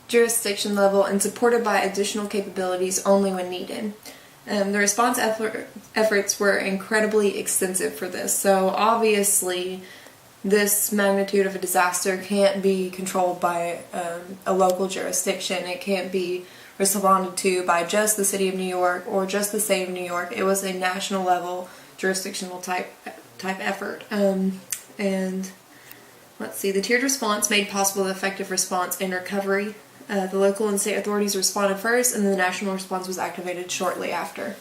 jurisdiction level and supported by additional capabilities only when needed. The response efforts were incredibly extensive for this, so obviously this magnitude of a disaster can't be controlled by a local jurisdiction. It can't be responded to by just the City of New York or just the State of New York. It was a national level jurisdictional type effort. And let's see, the tiered response made possible the effective response and recovery. The local and state authorities responded first, and then the national response was activated shortly after.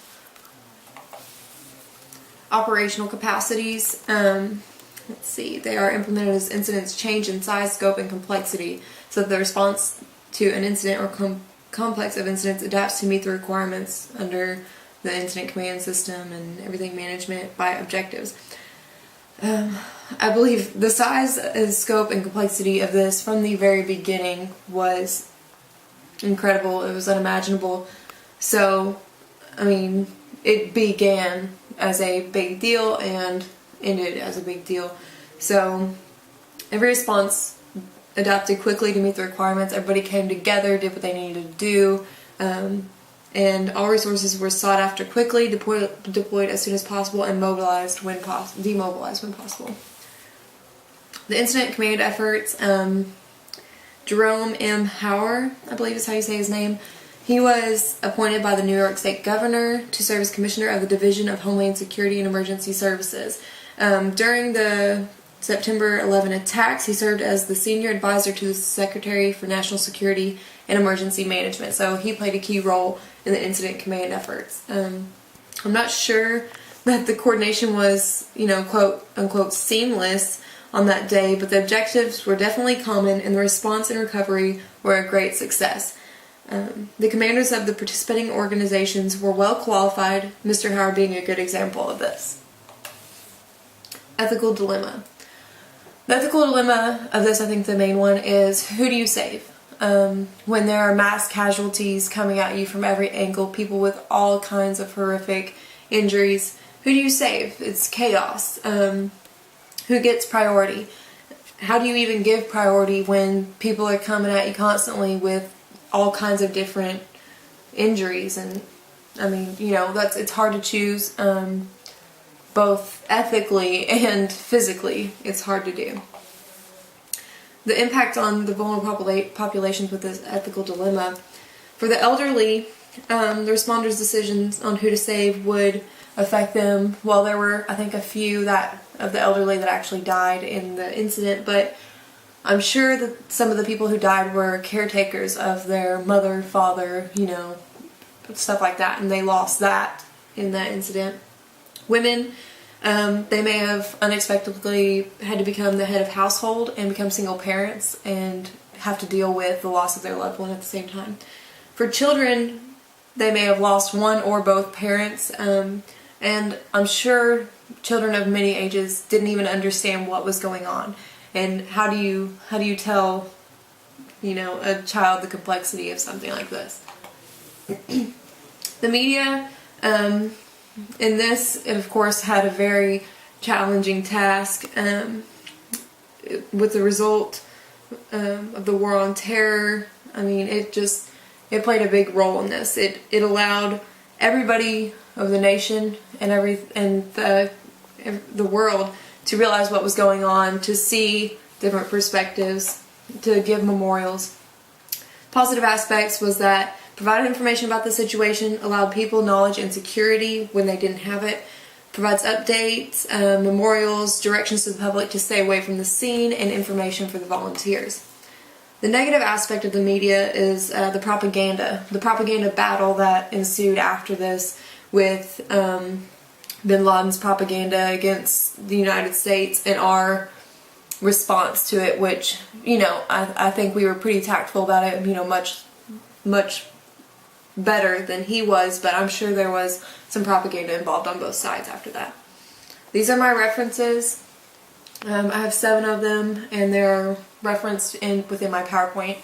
Operational capacities. Let's see, they are implemented as incidents change in size, scope, and complexity, so that the response to an incident or complex of incidents adapts to meet the requirements under the incident command system and everything management by objectives. I believe the size, scope, and complexity of this from the very beginning was incredible. It was unimaginable. So, I mean, it began as a big deal and ended as a big deal. So, every response adapted quickly to meet the requirements. Everybody came together, did what they needed to do, and all resources were sought after quickly, deployed as soon as possible, and demobilized when possible. The incident command efforts, Jerome M. Hauer, I believe is how you say his name, he was appointed by the New York State Governor to serve as Commissioner of the Division of Homeland Security and Emergency Services. During the September 11 attacks, he served as the senior advisor to the Secretary for National Security and Emergency Management, so he played a key role in the incident command efforts. I'm not sure that the coordination was, quote unquote, seamless on that day, but the objectives were definitely common, and the response and recovery were a great success. The commanders of the participating organizations were well qualified, Mr. Howard being a good example of this. Ethical dilemma. The ethical dilemma of this, I think the main one, is who do you save? When there are mass casualties coming at you from every angle, people with all kinds of horrific injuries, who do you save? It's chaos. Who gets priority? How do you even give priority when people are coming at you constantly with all kinds of different injuries? And I mean, it's hard to choose, both ethically and physically. It's hard to do. The impact on the vulnerable populations with this ethical dilemma. For the elderly, the responders' decisions on who to save would affect them. Well, there were, I think, a few of the elderly that actually died in the incident, but I'm sure that some of the people who died were caretakers of their mother, father, stuff like that, and they lost that in that incident. Women, they may have unexpectedly had to become the head of household and become single parents and have to deal with the loss of their loved one at the same time. For children, they may have lost one or both parents, and I'm sure children of many ages didn't even understand what was going on. And how do you tell, a child the complexity of something like this? The media, in this, it of course had a very challenging task with the result of the war on terror. I mean, it played a big role in this. It allowed everybody of the nation and the world to realize what was going on, to see different perspectives, to give memorials. Positive aspects was that provided information about the situation, allowed people knowledge and security when they didn't have it, provides updates, memorials, directions to the public to stay away from the scene, and information for the volunteers. The negative aspect of the media is the propaganda battle that ensued after this with Bin Laden's propaganda against the United States and our response to it, which, I think we were pretty tactful about it, much better than he was, but I'm sure there was some propaganda involved on both sides after that. These are my references. I have 7 of them, and they're referenced within my PowerPoint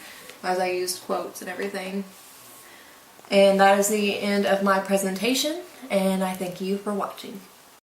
as I used quotes and everything. And that is the end of my presentation, and I thank you for watching.